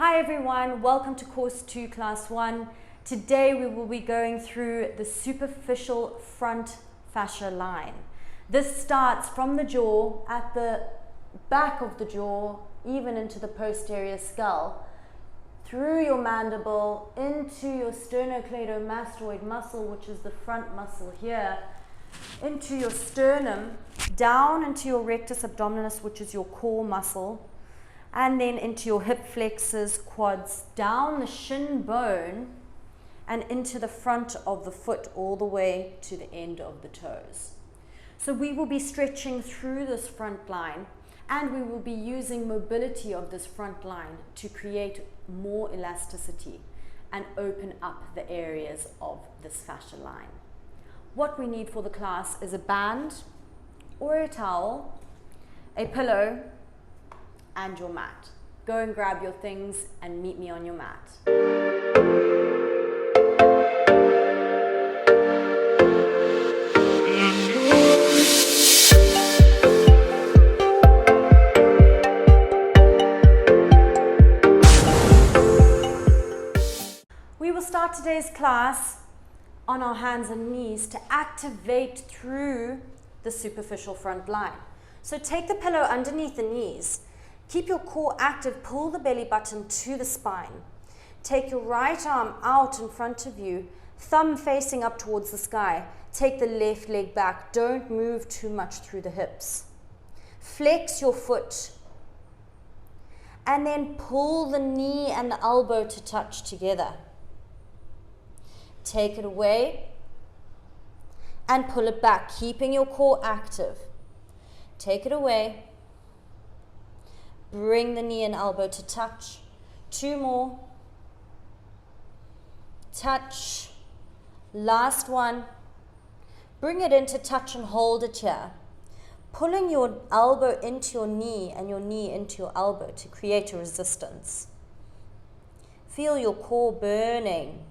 Hi everyone, welcome to course 2 class 1. Today we will be going through the superficial front fascia line. This starts from the jaw, at the back of the jaw, even into the posterior skull, through your mandible, into your sternocleidomastoid muscle, which is the front muscle here, into your sternum, down into your rectus abdominis, which is your core muscle, and then into your hip flexors, quads, down the shin bone, and into the front of the foot all the way to the end of the toes. So we will be stretching through this front line, and we will be using mobility of this front line to create more elasticity and open up the areas of this fascia line. What we need for the class is a band or a towel, a pillow, and your mat. Go and grab your things and meet me on your mat. We will start today's class on our hands and knees to activate through the superficial front line. So take the pillow underneath the knees. Keep your core active, pull the belly button to the spine. Take your right arm out in front of you, thumb facing up towards the sky. Take the left leg back, don't move too much through the hips. Flex your foot, and then pull the knee and the elbow to touch together. Take it away, and pull it back, keeping your core active. Take it away. Bring the knee and elbow to touch. 2 more. Touch. Last one. Bring it into touch and hold it here. Pulling your elbow into your knee and your knee into your elbow to create a resistance. Feel your core burning,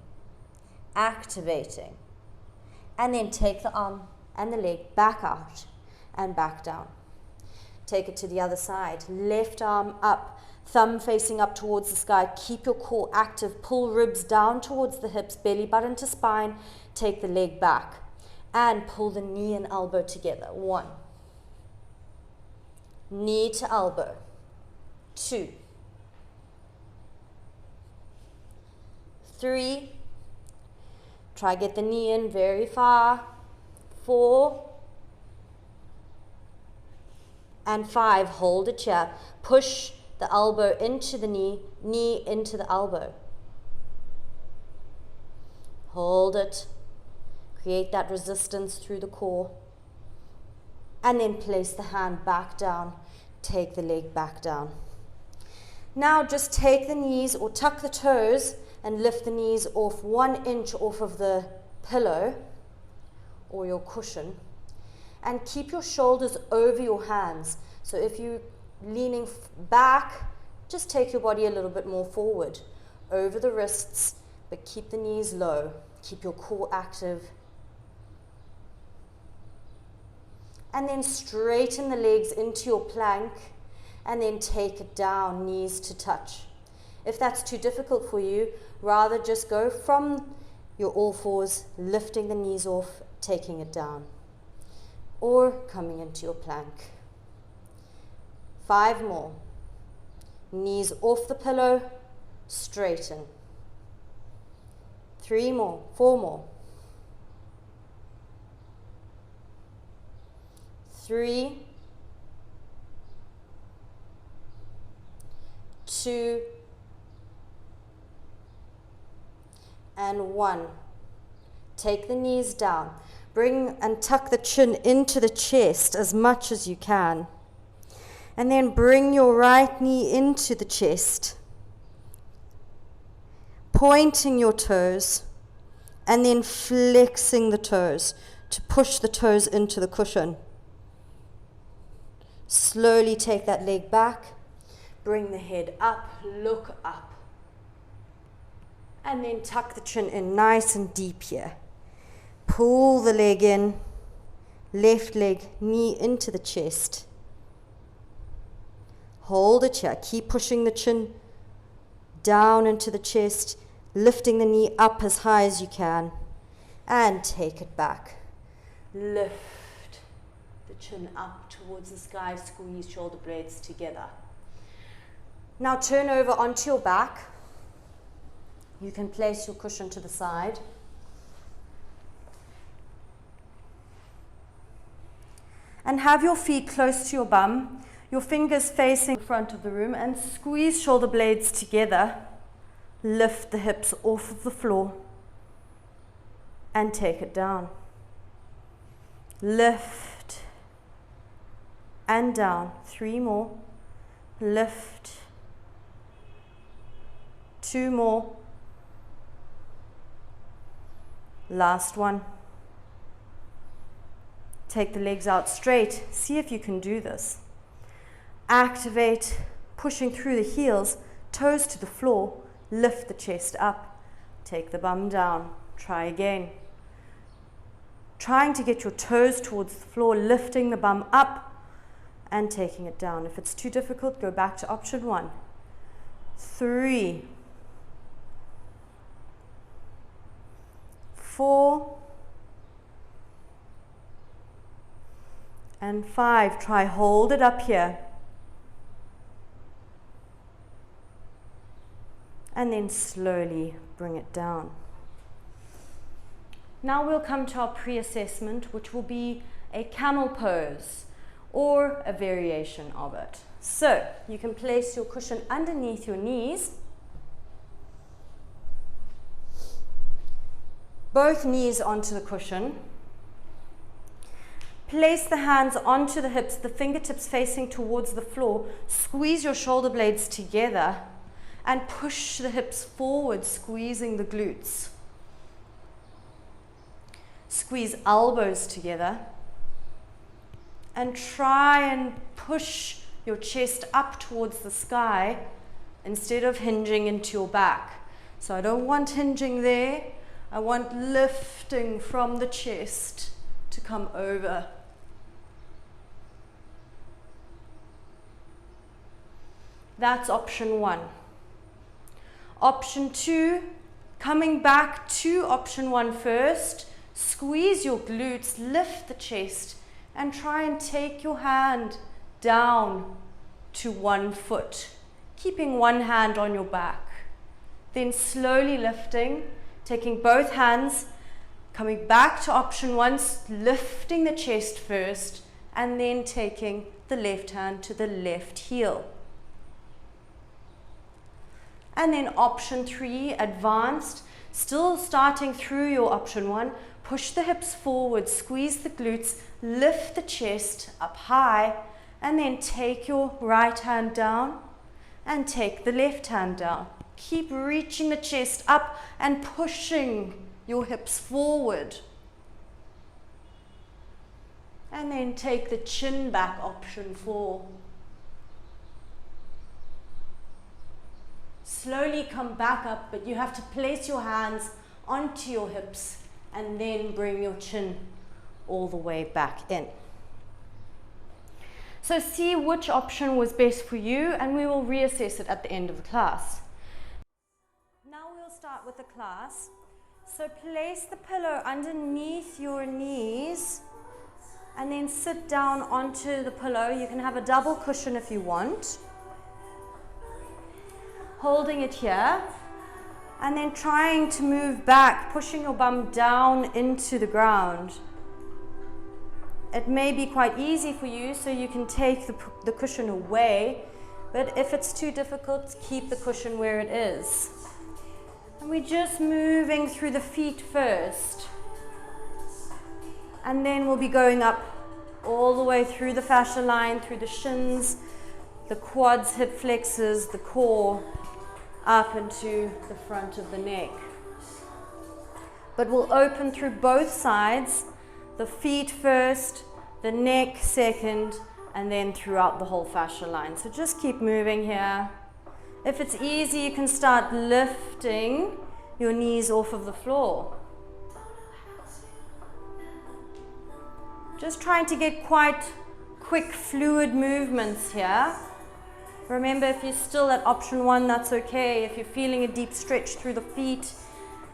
activating. And then take the arm and the leg back out and back down. Take it to the other side. Left arm up, thumb facing up towards the sky. Keep your core active. Pull ribs down towards the hips, belly button to spine. Take the leg back and pull the knee and elbow together. 1. Knee to elbow. 2. 3. Try get the knee in very far. 4. And 5, hold it here. Push the elbow into the knee, knee into the elbow. Hold it. Create that resistance through the core. And then place the hand back down. Take the leg back down. Now just take the knees or tuck the toes and lift the knees off 1 inch off of the pillow or your cushion. And keep your shoulders over your hands. So if you're leaning back, just take your body a little bit more forward. Over the wrists, but keep the knees low. Keep your core active. And then straighten the legs into your plank. And then take it down, knees to touch. If that's too difficult for you, rather just go from your all fours, lifting the knees off, taking it down. Or coming into your plank. 5 more. Knees off the pillow, straighten. 3 more, 4 more. 3, 2, and 1. Take the knees down. Bring and tuck the chin into the chest as much as you can. And then bring your right knee into the chest. Pointing your toes and then flexing the toes to push the toes into the cushion. Slowly take that leg back. Bring the head up, look up. And then tuck the chin in nice and deep here. Pull the leg in, left leg, knee into the chest. Hold it here. Keep pushing the chin down into the chest, lifting the knee up as high as you can, and take it back. Lift the chin up towards the sky, squeeze shoulder blades together. Now turn over onto your back. You can place your cushion to the side. And have your feet close to your bum, your fingers facing the front of the room, and squeeze shoulder blades together. Lift the hips off of the floor and take it down. Lift and down. 3 more. Lift. 2 more. Last one. Take the legs out straight. See if you can do this. Activate, pushing through the heels, toes to the floor. Lift the chest up. Take the bum down. Try again. Trying to get your toes towards the floor, lifting the bum up and taking it down. If it's too difficult, go back to option 1. 3, 4, and 5. Try hold it up here. And then slowly bring it down. Now we'll come to our pre-assessment, which will be a camel pose or a variation of it. So you can place your cushion underneath your knees. Both knees onto the cushion. Place the hands onto the hips, the fingertips facing towards the floor. Squeeze your shoulder blades together and push the hips forward, squeezing the glutes. Squeeze elbows together and try and push your chest up towards the sky instead of hinging into your back. So I don't want hinging there. I want lifting from the chest to come over. That's option 1. Option 2, coming back to option 1 first, squeeze your glutes, lift the chest, and try and take your hand down to 1 foot, keeping one hand on your back. Then slowly lifting, taking both hands, coming back to option 1, lifting the chest first, and then taking the left hand to the left heel. And then option 3, advanced, still starting through your option 1, push the hips forward, squeeze the glutes, lift the chest up high, and then take your right hand down and take the left hand down. Keep reaching the chest up and pushing your hips forward. And then take the chin back, option 4. Slowly come back up, but you have to place your hands onto your hips and then bring your chin all the way back in. So see which option was best for you, and we will reassess it at the end of the class. Now we'll start with the class. So place the pillow underneath your knees and then sit down onto the pillow. You can have a double cushion if you want. Holding it here, and then trying to move back, pushing your bum down into the ground. It may be quite easy for you, so you can take the cushion away, but if it's too difficult, keep the cushion where it is. And we're just moving through the feet first, and then we'll be going up all the way through the fascia line, through the shins, the quads, hip flexors, the core, up into the front of the neck. But we'll open through both sides, the feet first, the neck second, and then throughout the whole fascia line. So just keep moving here. If it's easy, you can start lifting your knees off of the floor. Just trying to get quite quick fluid movements here. Remember, if you're still at option 1, that's okay. If you're feeling a deep stretch through the feet,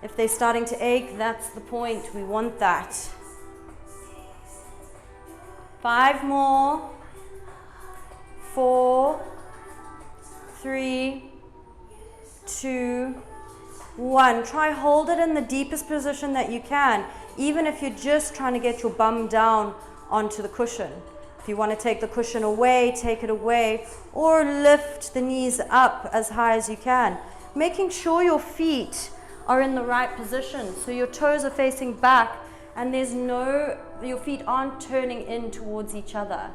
if they're starting to ache, that's the point. We want that. 5 more. 4, 3, 2, 1. Try hold it in the deepest position that you can, even if you're just trying to get your bum down onto the cushion. If you want to take the cushion away, take it away, or lift the knees up as high as you can. Making sure your feet are in the right position, so your toes are facing back and your feet aren't turning in towards each other.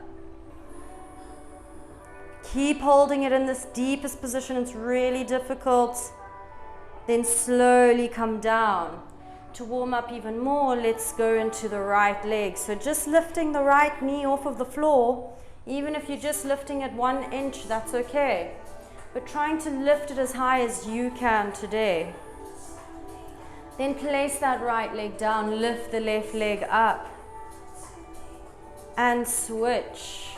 Keep holding it in this deepest position. It's really difficult. Then slowly come down. To warm up even more, let's go into the right leg. So just lifting the right knee off of the floor. Even if you're just lifting it 1 inch, that's okay. But trying to lift it as high as you can today. Then place that right leg down, lift the left leg up. And switch.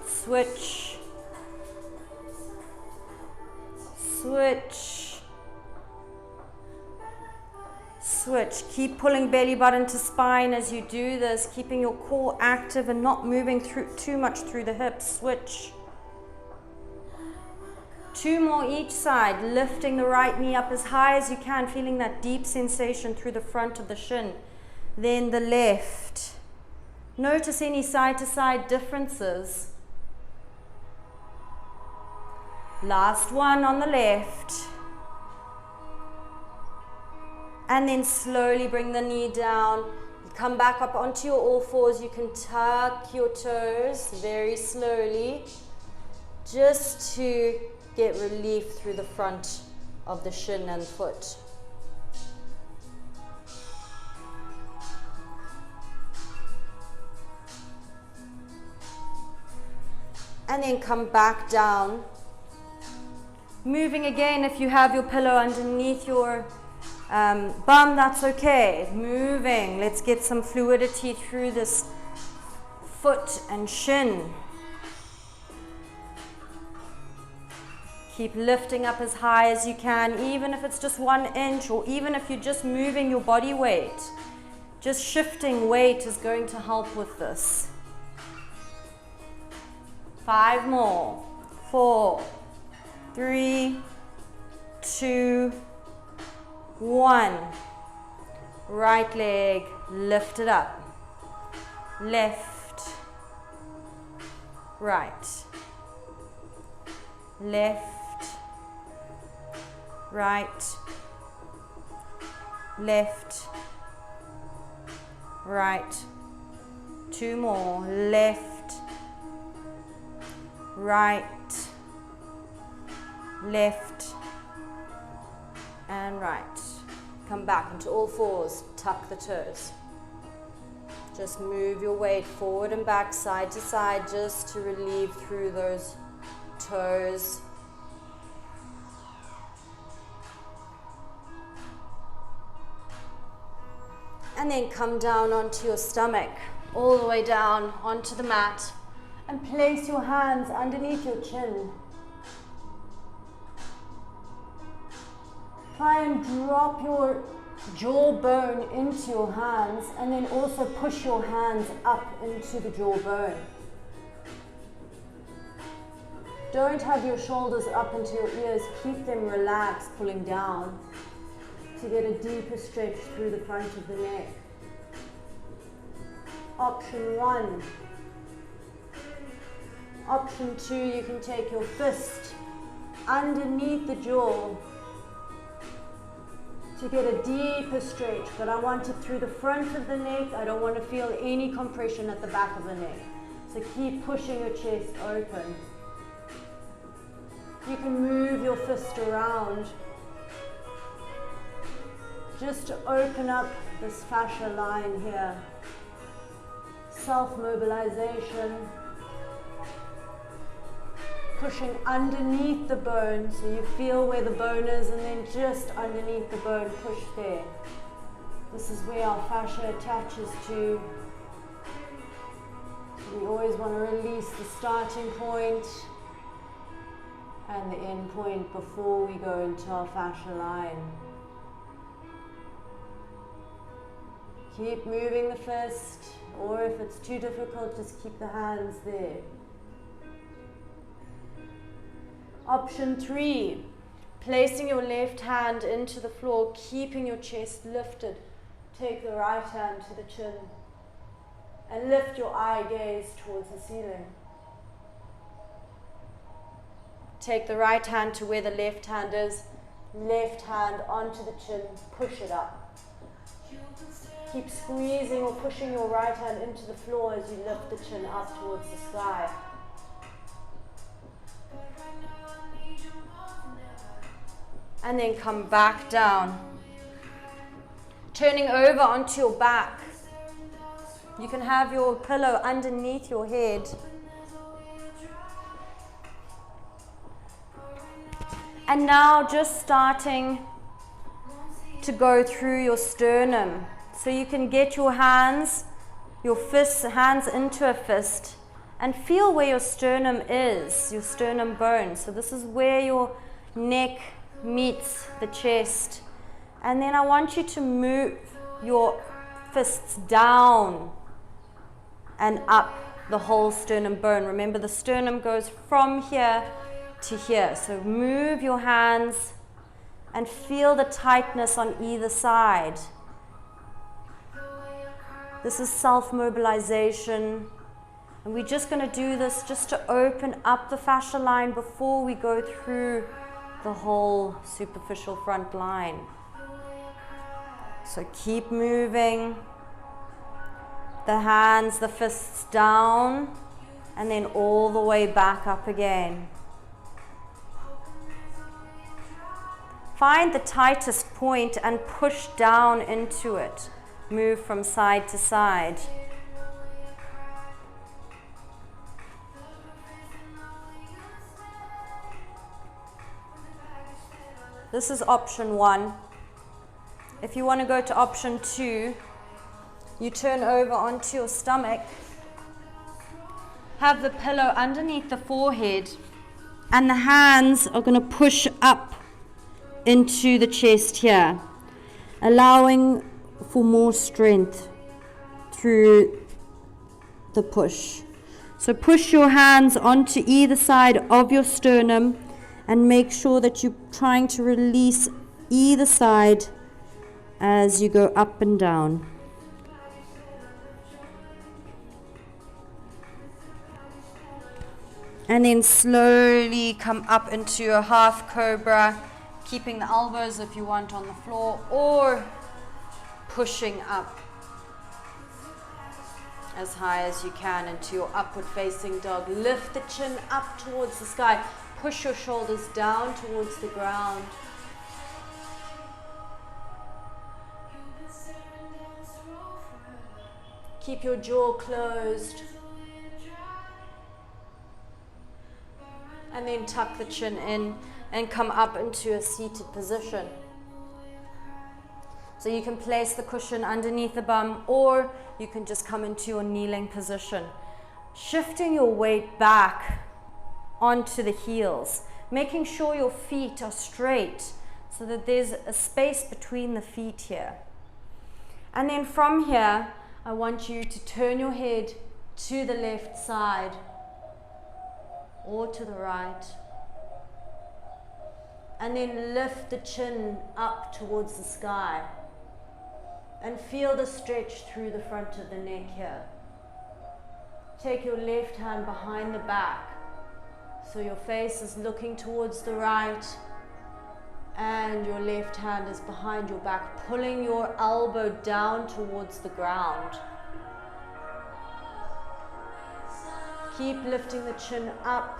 Switch. Switch. Switch. Keep pulling belly button to spine as you do this, keeping your core active and not moving too much through the hips. Switch. 2 more each side, lifting the right knee up as high as you can, feeling that deep sensation through the front of the shin. Then the left. Notice any side to side differences. Last one on the left. And then slowly bring the knee down. You come back up onto your all fours. You can tuck your toes very slowly, just to get relief through the front of the shin and foot. And then come back down. Moving again, if you have your pillow underneath your bum, that's okay. Moving. Let's get some fluidity through this foot and shin. Keep lifting up as high as you can, even if it's just 1 inch, or even if you're just moving your body weight. Just shifting weight is going to help with this. 5 more. 4, 3, 2, 1. Right leg lifted up. Left, right, left, right, left, right. 2 more. Left, right, left, and right. Come back into all fours, tuck the toes. Just move your weight forward and back, side to side, just to relieve through those toes. And then come down onto your stomach, all the way down onto the mat, and place your hands underneath your chin. Try and drop your jawbone into your hands, and then also push your hands up into the jawbone. Don't have your shoulders up into your ears, keep them relaxed, pulling down to get a deeper stretch through the front of the neck. Option 1. Option 2, you can take your fist underneath the jaw to get a deeper stretch, but I want it through the front of the neck. I don't want to feel any compression at the back of the neck. So keep pushing your chest open. You can move your fist around just to open up this fascia line here. Self-mobilization. Pushing underneath the bone, so you feel where the bone is, and then just underneath the bone, push there. This is where our fascia attaches to We always want to release the starting point and the end point before we go into our fascia line. Keep moving the fist, or if it's too difficult, just keep the hands there. Option 3, placing your left hand into the floor, keeping your chest lifted. Take the right hand to the chin and lift your eye gaze towards the ceiling. Take the right hand to where the left hand is, left hand onto the chin, push it up. Keep squeezing or pushing your right hand into the floor as you lift the chin up towards the sky. And then come back down. Turning over onto your back. You can have your pillow underneath your head. And now just starting to go through your sternum. So you can get your hands, your fists, hands into a fist and feel where your sternum is, your sternum bone. So this is where your neck meets the chest. And then I want you to move your fists down and up the whole sternum bone. Remember, the sternum goes from here to here. So move your hands and feel the tightness on either side. This is self-mobilization. And we're just going to do this just to open up the fascia line before we go through the whole superficial front line. So keep moving. The hands, the fists down, and then all the way back up again. Find the tightest point and push down into it. Move from side to side. This is option 1. If you want to go to option 2, you turn over onto your stomach, have the pillow underneath the forehead, and the hands are going to push up into the chest here, allowing for more strength through the push. So push your hands onto either side of your sternum and make sure that you're trying to release either side as you go up and down. And then slowly come up into a half cobra, keeping the elbows if you want on the floor, or pushing up as high as you can into your upward facing dog. Lift the chin up towards the sky. Push your shoulders down towards the ground. Keep your jaw closed. And then tuck the chin in and come up into a seated position. So you can place the cushion underneath the bum, or you can just come into your kneeling position. Shifting your weight back onto the heels, making sure your feet are straight so that there's a space between the feet here. And then from here, I want you to turn your head to the left side or to the right. And then lift the chin up towards the sky. And feel the stretch through the front of the neck here. Take your left hand behind the back. So your face is looking towards the right. And your left hand is behind your back, pulling your elbow down towards the ground. Keep lifting the chin up.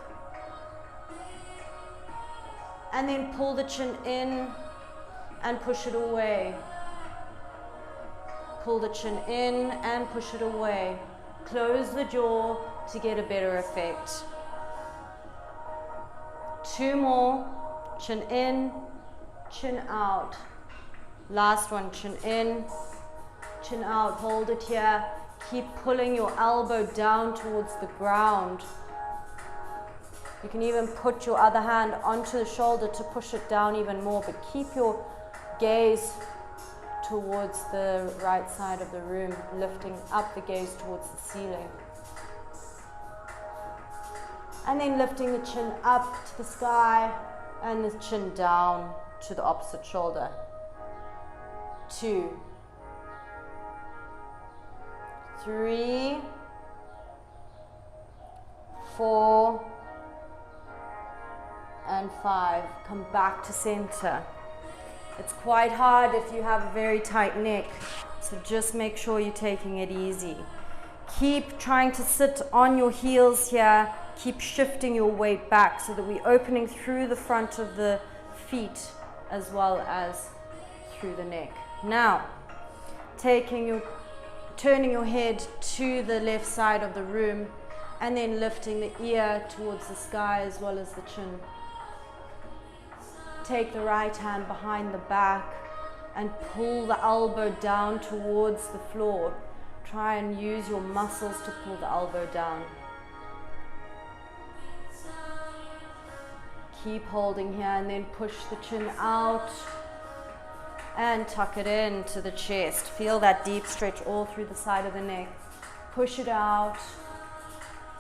And then pull the chin in and push it away. Pull the chin in and push it away. Close the jaw to get a better effect. 2 more. Chin in, chin out. Last one, chin in, chin out. Hold it here. Keep pulling your elbow down towards the ground. You can even put your other hand onto the shoulder to push it down even more, but keep your gaze towards the right side of the room, lifting up the gaze towards the ceiling. And then lifting the chin up to the sky and the chin down to the opposite shoulder. 2, 3, 4, and 5. Come back to center. It's quite hard if you have a very tight neck, so just make sure you're taking it easy. Keep trying to sit on your heels here. Keep shifting your weight back so that we're opening through the front of the feet as well as through the neck. Now, turning your head to the left side of the room and then lifting the ear towards the sky as well as the chin. Take the right hand behind the back and pull the elbow down towards the floor. Try and use your muscles to pull the elbow down. Keep holding here and then push the chin out and tuck it into the chest. Feel that deep stretch all through the side of the neck. Push it out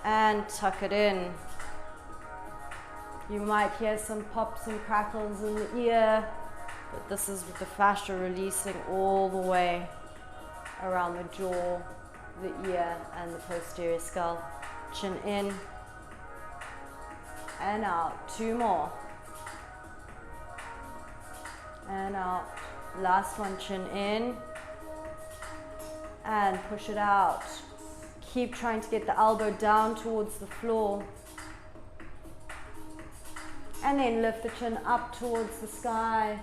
and tuck it in. You might hear some pops and crackles in the ear, but this is with the fascia releasing all the way around the jaw, the ear, and the posterior skull. Chin in and out. 2 more. And out. Last one, chin in and push it out. Keep trying to get the elbow down towards the floor. And then lift the chin up towards the sky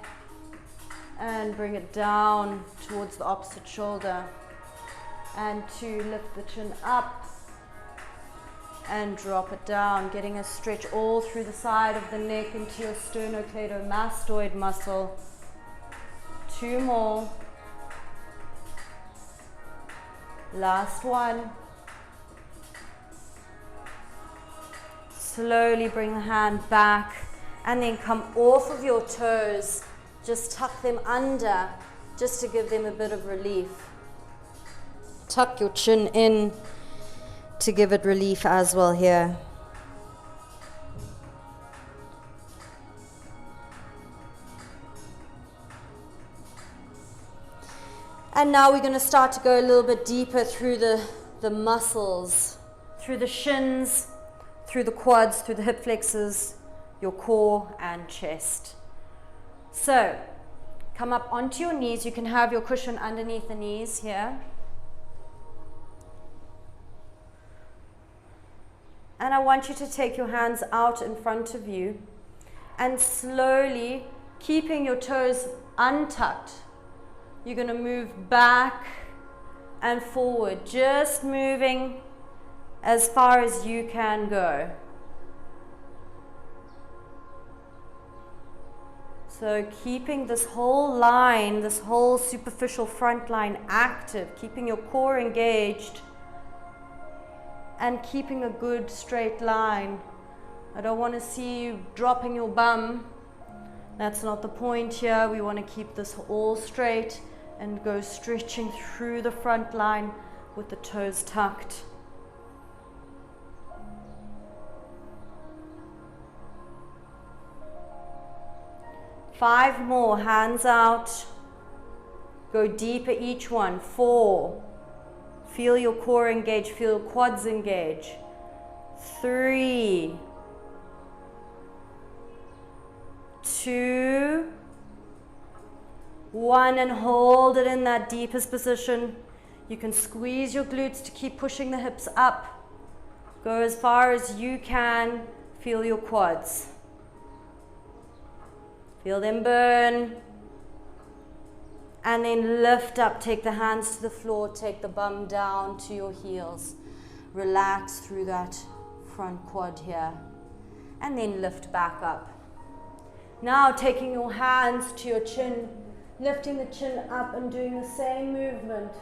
and bring it down towards the opposite shoulder. And 2, lift the chin up and drop it down, getting a stretch all through the side of the neck into your sternocleidomastoid muscle. 2 more. Last one. Slowly bring the hand back and then come off of your toes. Just tuck them under just to give them a bit of relief. Tuck your chin in to give it relief as well here. And now we're going to start to go a little bit deeper through the muscles, through the shins, through the quads, through the hip flexors, your core and chest. So, come up onto your knees. You can have your cushion underneath the knees here. And I want you to take your hands out in front of you and slowly, keeping your toes untucked, you're going to move back and forward, just moving as far as you can go. So keeping this whole line, this whole superficial front line active, keeping your core engaged and keeping a good straight line. I don't want to see you dropping your bum. That's not the point here. We want to keep this all straight and go stretching through the front line with the toes tucked. Five more, hands out. Go deeper each one. 4. Feel your core engage, feel your quads engage. 3. 2. 1, and hold it in that deepest position. You can squeeze your glutes to keep pushing the hips up. Go as far as you can. Feel your quads. Feel them burn. And then lift up, take the hands to the floor, take the bum down to your heels. Relax through that front quad here. And then lift back up. Now taking your hands to your chin, lifting the chin up and doing the same movement.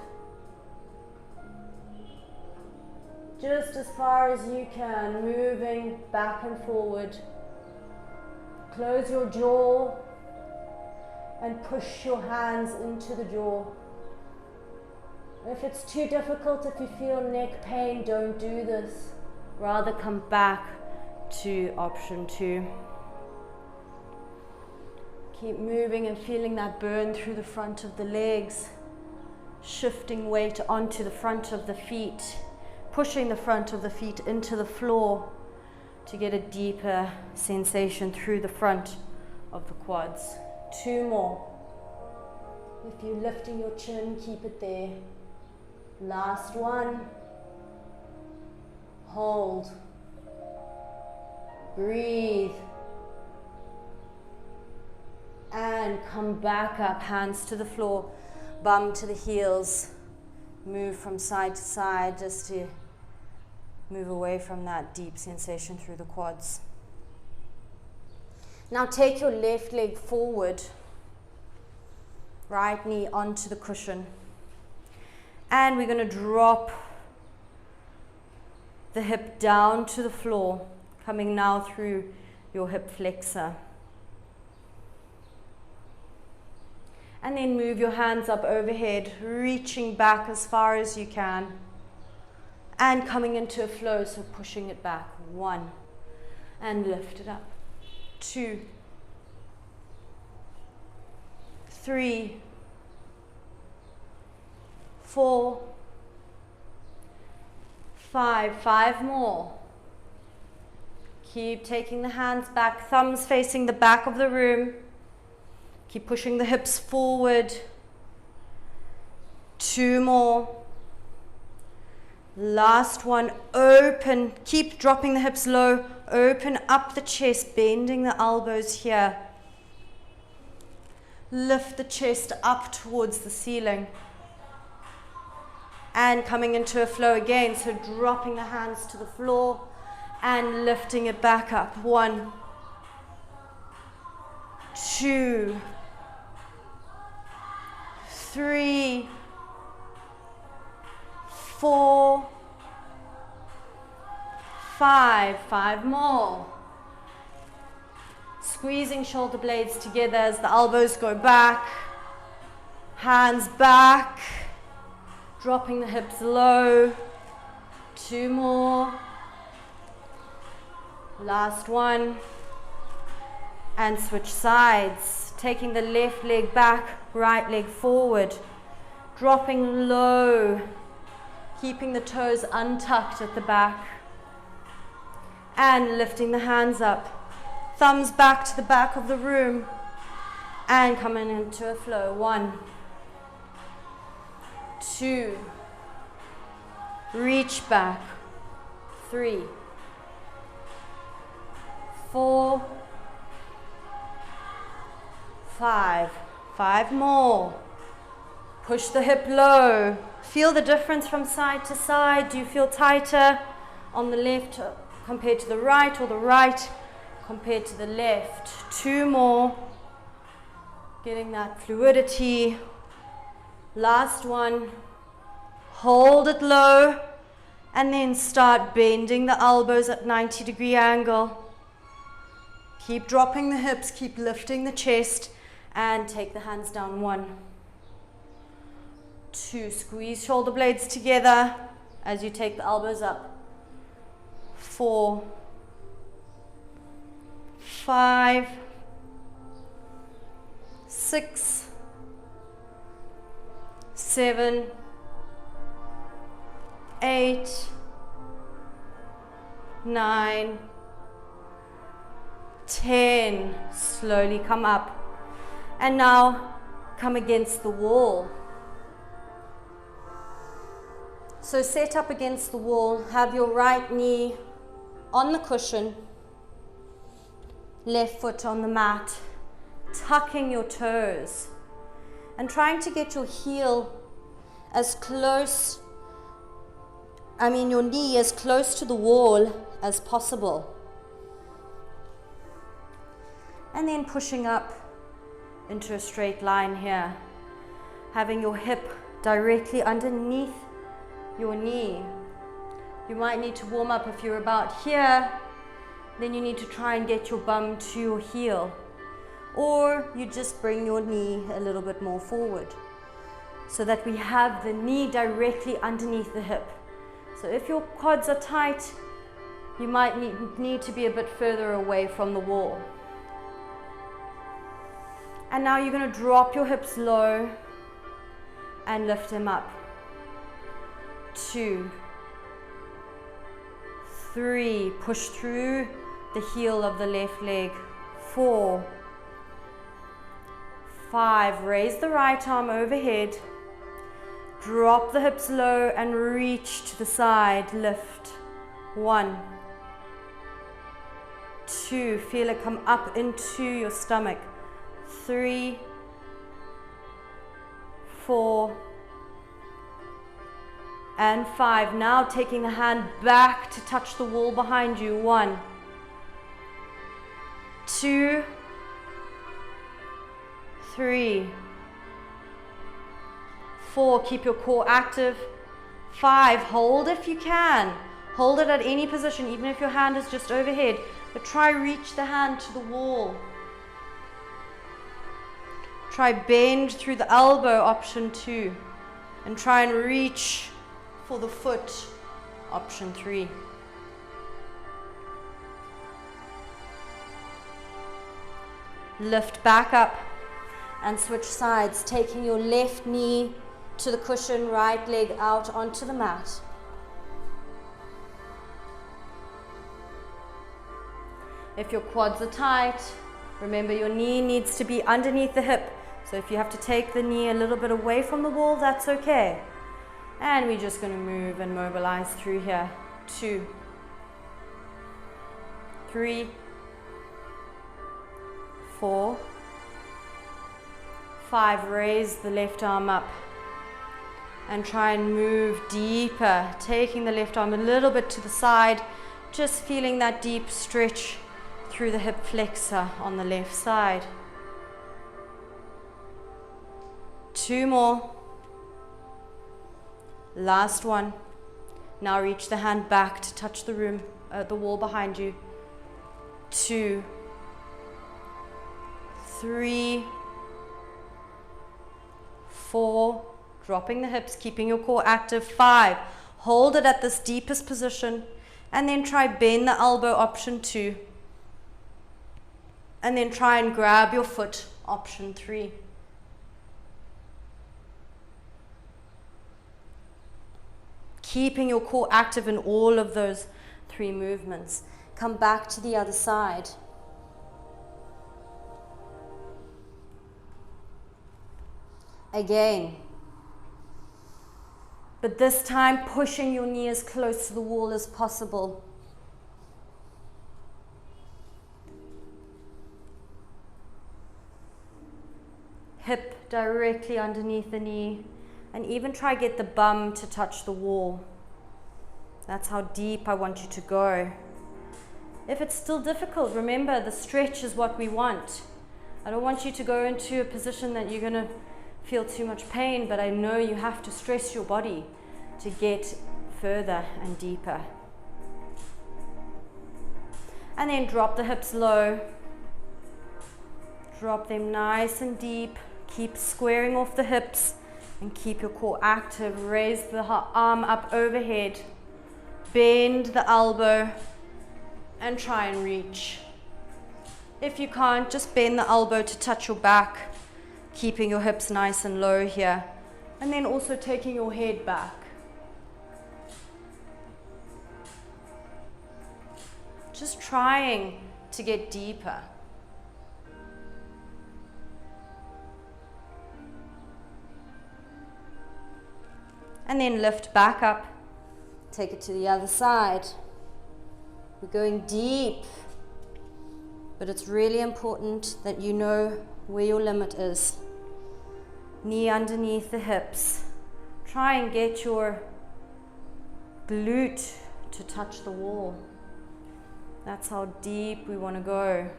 just as far as you can, moving back and forward. Close your jaw and push your hands into the jaw. If it's too difficult, if you feel neck pain, don't do this. Rather come back to option 2. Keep moving and feeling that burn through the front of the legs. Shifting weight onto the front of the feet. Pushing the front of the feet into the floor to get a deeper sensation through the front of the quads. 2 more. If you're lifting your chin, keep it there. Last one. Hold. Breathe. And come back up, hands to the floor, bum to the heels. Move from side to side just to move away from that deep sensation through the quads. Now take your left leg forward, right knee onto the cushion. And we're going to drop the hip down to the floor, coming now through your hip flexor. And then move your hands up overhead, reaching back as far as you can. And coming into a flow, so pushing it back. 1. And lift it up. 2. 3. 4. 5. 5 more. Keep taking the hands back, thumbs facing the back of the room. Keep pushing the hips forward. 2 more. Last one, open. Keep dropping the hips low. Open up the chest, bending the elbows here. Lift the chest up towards the ceiling. And coming into a flow again, so dropping the hands to the floor and lifting it back up. 1, 2, 3, 4, 5. 5 more. Squeezing shoulder blades together as the elbows go back. Hands back. Dropping the hips low. 2 more. Last one. And switch sides. Taking the left leg back, right leg forward. Dropping low. Keeping the toes untucked at the back. And lifting the hands up. Thumbs back to the back of the room. And coming into a flow. 1, 2. Reach back. 3, 4, 5. 5 more. Push the hip low. Feel the difference from side to side. Do you feel tighter on the left compared to the right, or the right compared to the left? 2 more. Getting that fluidity. Last one. Hold it low and then start bending the elbows at 90-degree angle. Keep dropping the hips, keep lifting the chest, and take the hands down. 1, 2. Squeeze shoulder blades together as you take the elbows up. 4, 5, 6, 7, 8, 9, 10. Slowly come up. And now come against the wall. So set up against the wall. Have your right knee on the cushion. Left foot on the mat. Tucking your toes. And trying to get your heel as close, your knee as close to the wall as possible. And then pushing up into a straight line here. Having your hip directly underneath your knee. You might need to warm up if you're about here, then you need to try and get your bum to your heel. Or you just bring your knee a little bit more forward so that we have the knee directly underneath the hip. So if your quads are tight, you might need to be a bit further away from the wall. And now you're going to drop your hips low and lift them up. 2, 3, push through the heel of the left leg. 4, 5, raise the right arm overhead. Drop the hips low and reach to the side, lift. 1, 2, feel it come up into your stomach. 3, 4, and 5. Now taking the hand back to touch the wall behind you. 1, 2, 3, 4. Keep your core active. 5. Hold if you can. Hold it at any position, even if your hand is just overhead. But try reach the hand to the wall. Try bend through the elbow, option 2. And try and reach for the foot, option 3. Lift back up and switch sides, taking your left knee to the cushion, right leg out onto the mat. If your quads are tight, remember your knee needs to be underneath the hip. So if you have to take the knee a little bit away from the wall, that's okay. And we're just going to move and mobilize through here. 2, 3, 4, 5. Raise the left arm up and try and move deeper, taking the left arm a little bit to the side, just feeling that deep stretch through the hip flexor on the left side. 2 more. Last one. Now reach the hand back to touch the wall behind you. 2, 3, 4, dropping the hips, keeping your core active. 5, hold it at this deepest position, and then try bend the elbow, option 2, and then try and grab your foot, option 3. Keeping your core active in all of those 3 movements. Come back to the other side. Again. But this time pushing your knee as close to the wall as possible. Hip directly underneath the knee. And even try get the bum to touch the wall. That's how deep I want you to go. If it's still difficult, remember the stretch is what we want. I don't want you to go into a position that you're going to feel too much pain, but I know you have to stress your body to get further and deeper. And then drop the hips low. Drop them nice and deep. Keep squaring off the hips. And keep your core active. Raise the arm up overhead. Bend the elbow and try and reach. If you can't, just bend the elbow to touch your back, keeping your hips nice and low here. And then also taking your head back. Just trying to get deeper. And then lift back up, take it to the other side. We're going deep, but it's really important that you know where your limit is. Knee underneath the hips. Try and get your glute to touch the wall. That's how deep we want to go.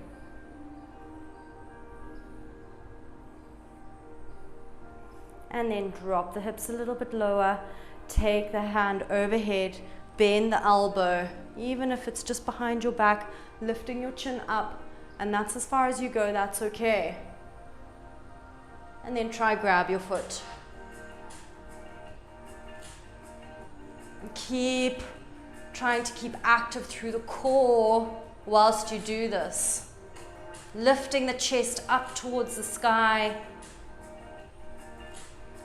And then drop the hips a little bit lower. Take the hand overhead. bend the elbow, even if it's just behind your back, lifting your chin up, and that's as far as you go, that's okay. And then try grab your foot. And keep trying to keep active through the core whilst you do this. Lifting the chest up towards the sky,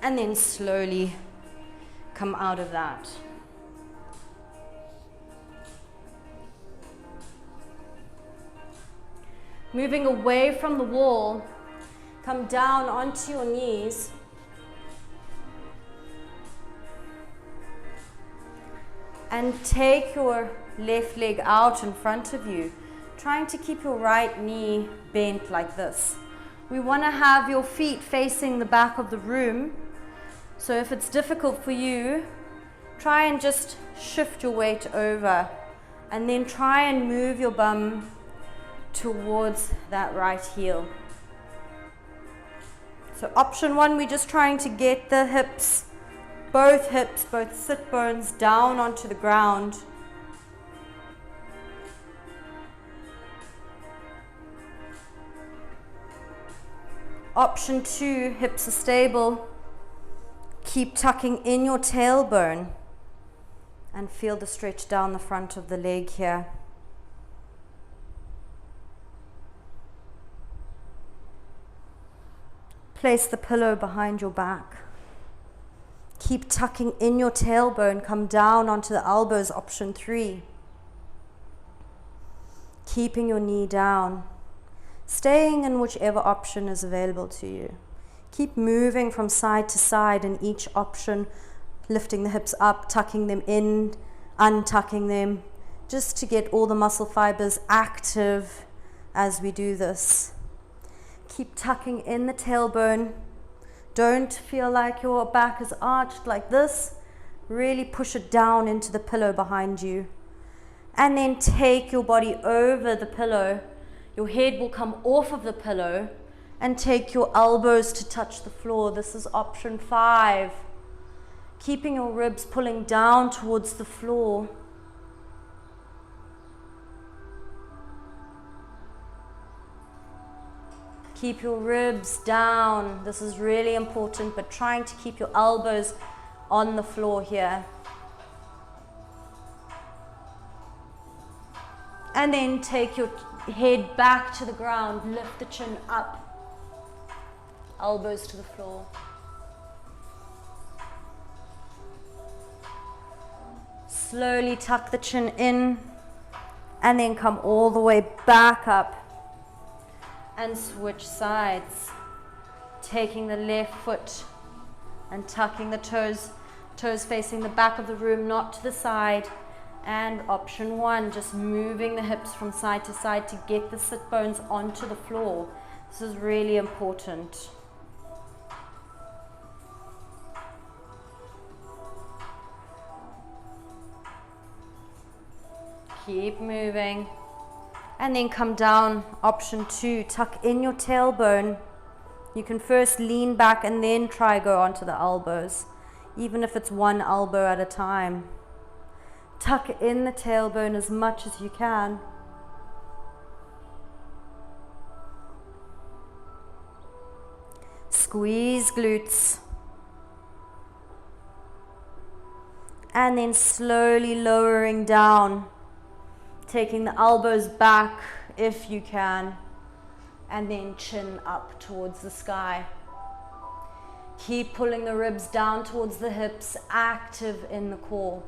and then slowly come out of that. Moving away from the wall, come down onto your knees. And take your left leg out in front of you, trying to keep your right knee bent like this. We want to have your feet facing the back of the room. So if it's difficult for you, try and just shift your weight over, and then try and move your bum towards that right heel. So option one, we're just trying to get the hips, both sit bones down onto the ground. Option two, hips are stable. Keep tucking in your tailbone and feel the stretch down the front of the leg here. Place the pillow behind your back. Keep tucking in your tailbone, come down onto the elbows, option three. Keeping your knee down, staying in whichever option is available to you. Keep moving from side to side in each option, lifting the hips up, tucking them in, untucking them, just to get all the muscle fibers active as we do this. Keep tucking in the tailbone. Don't feel like your back is arched like this. Really push it down into the pillow behind you. And then take your body over the pillow. Your head will come off of the pillow and take your elbows to touch the floor. This is option 5. Keeping your ribs pulling down towards the floor. Keep your ribs down. This is really important, but trying to keep your elbows on the floor here. And then take your head back to the ground. Lift the chin up. Elbows to the floor. Slowly tuck the chin in and then come all the way back up. And switch sides, taking the left foot and tucking the toes facing the back of the room, not to the side. And option 1, just moving the hips from side to side to get the sit bones onto the floor. This is really important. Keep moving. And then come down, option 2, tuck in your tailbone. You can first lean back and then try go onto the elbows, even if it's one elbow at a time. Tuck in the tailbone as much as you can. Squeeze glutes. And then slowly lowering down. Taking the elbows back if you can, and then chin up towards the sky. Keep pulling the ribs down towards the hips, active in the core.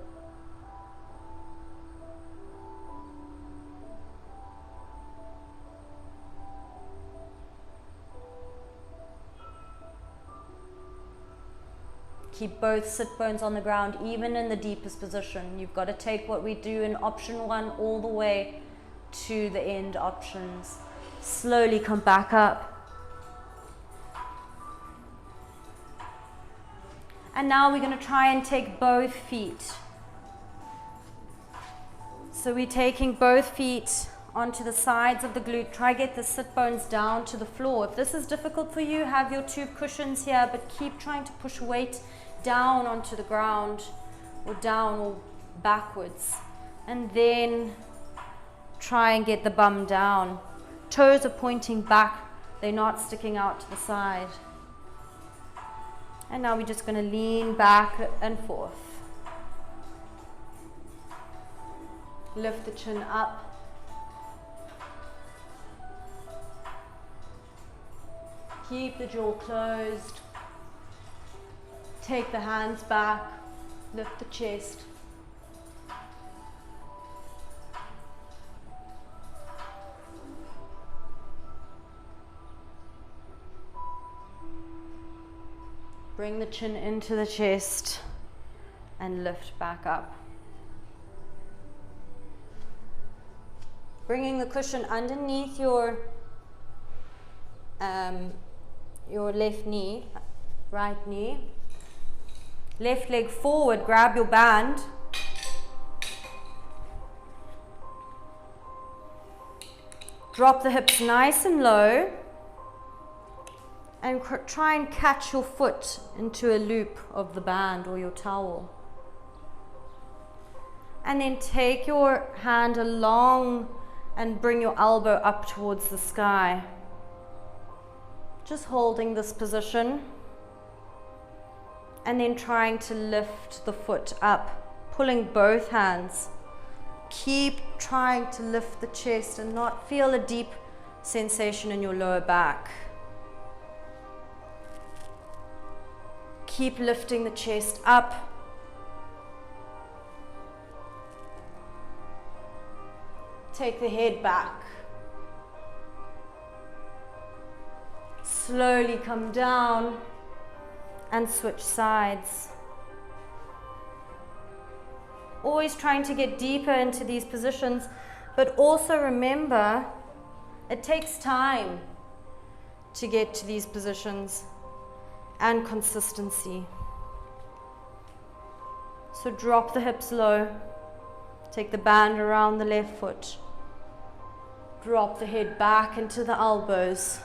Keep both sit bones on the ground, even in the deepest position. You've got to take what we do in option 1 all the way to the end options. Slowly come back up. And now we're going to try and take both feet. So we're taking both feet onto the sides of the glute. Try get the sit bones down to the floor. If this is difficult for you, have your 2 cushions here, but keep trying to push weight down onto the ground, or down or backwards. And then try and get the bum down. Toes are pointing back, they're not sticking out to the side. And now we're just going to lean back and forth. Lift the chin up. Keep the jaw closed. Take the hands back. Lift the chest. Bring the chin into the chest and lift back up. Bringing the cushion underneath your left knee, right knee. Left leg forward, grab your band. Drop the hips nice and low. And try and catch your foot into a loop of the band or your towel. And then take your hand along and bring your elbow up towards the sky. Just holding this position. And then trying to lift the foot up, pulling both hands. Keep trying to lift the chest and not feel a deep sensation in your lower back. Keep lifting the chest up. Take the head back. Slowly come down and switch sides. Always trying to get deeper into these positions, but also remember, it takes time to get to these positions. And consistency. So drop the hips low. Take the band around the left foot. Drop the head back into the elbows.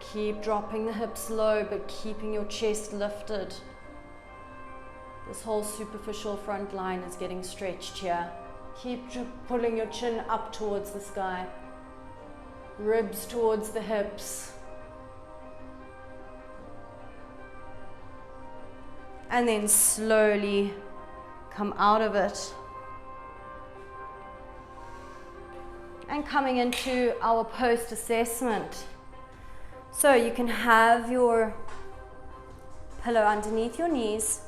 Keep dropping the hips low, but keeping your chest lifted. This whole superficial front line is getting stretched here. Keep pulling your chin up towards the sky. Ribs towards the hips. And then slowly come out of it. And coming into our post-assessment. So you can have your pillow underneath your knees.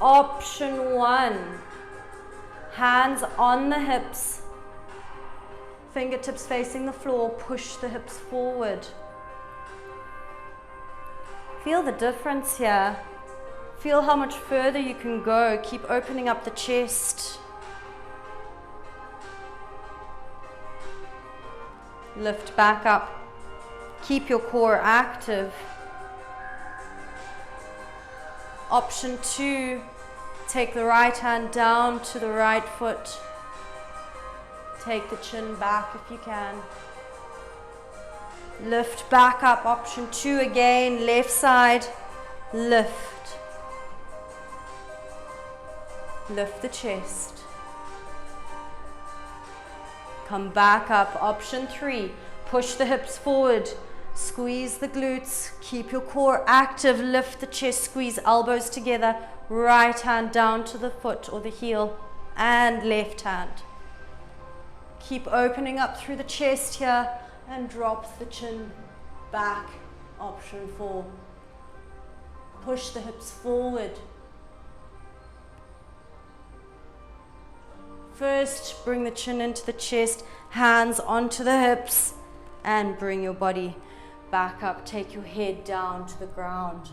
Option 1, hands on the hips. Fingertips facing the floor, push the hips forward. Feel the difference here. Feel how much further you can go. Keep opening up the chest. Lift back up. Keep your core active. Option 2, take the right hand down to the right foot. Take the chin back if you can. Lift back up. Option 2 again, left side. Lift. Lift the chest. Come back up. Option 3, push the hips forward. Squeeze the glutes. Keep your core active. Lift the chest. Squeeze elbows together. Right hand down to the foot or the heel. And left hand. Keep opening up through the chest here and drop the chin back. Option 4. Push the hips forward. First, bring the chin into the chest, hands onto the hips, and bring your body back up. Take your head down to the ground.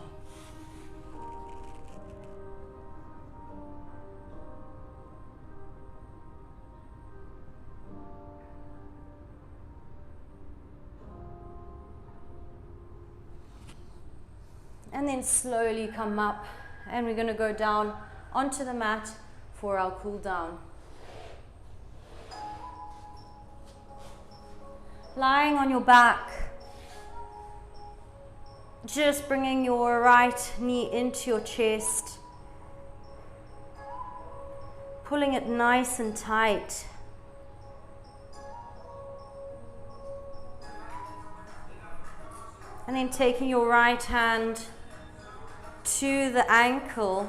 And then slowly come up, and we're going to go down onto the mat for our cool down. Lying on your back, Just bringing your right knee into your chest, pulling it nice and tight. And then taking your right hand to the ankle,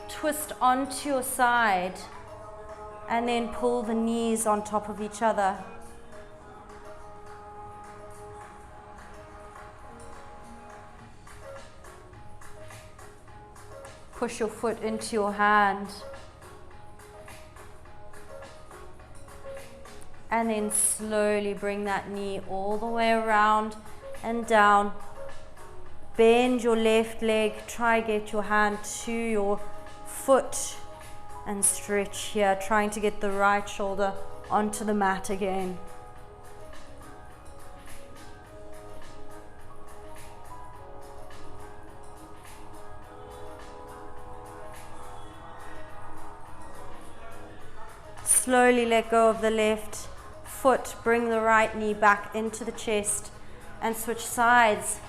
twist onto your side, and then pull the knees on top of each other. Push your foot into your hand. And then slowly bring that knee all the way around and down. Bend your left leg. Try get your hand to your foot and stretch here, trying to get the right shoulder onto the mat again. Slowly let go of the left foot, bring the right knee back into the chest and switch sides.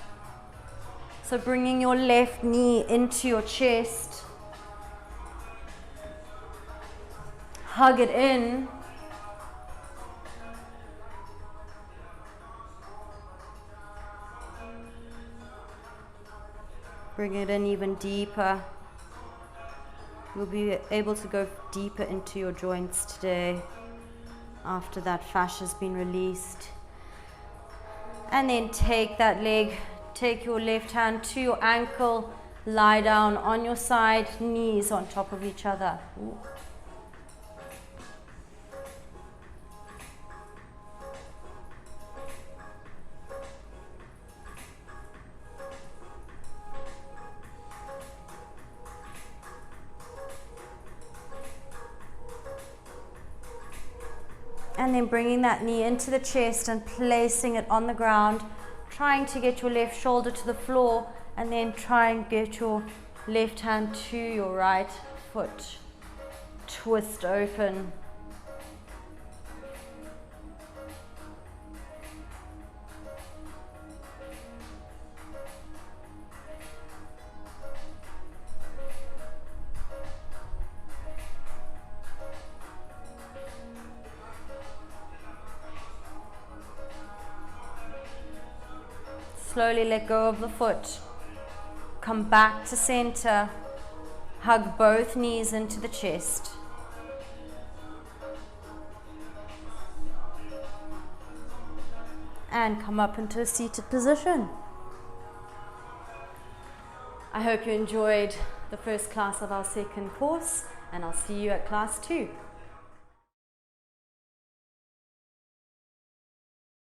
So bringing your left knee into your chest, hug it in, bring it in even deeper. You'll be able to go deeper into your joints today after that fascia has been released. And then take that leg, take your left hand to your ankle, lie down on your side, knees on top of each other. Ooh. And then bringing that knee into the chest and placing it on the ground, trying to get your left shoulder to the floor, and then try and get your left hand to your right foot. Twist open. Slowly let go of the foot. Come back to center. Hug both knees into the chest. And come up into a seated position. I hope you enjoyed the first class of our second course, and I'll see you at class 2.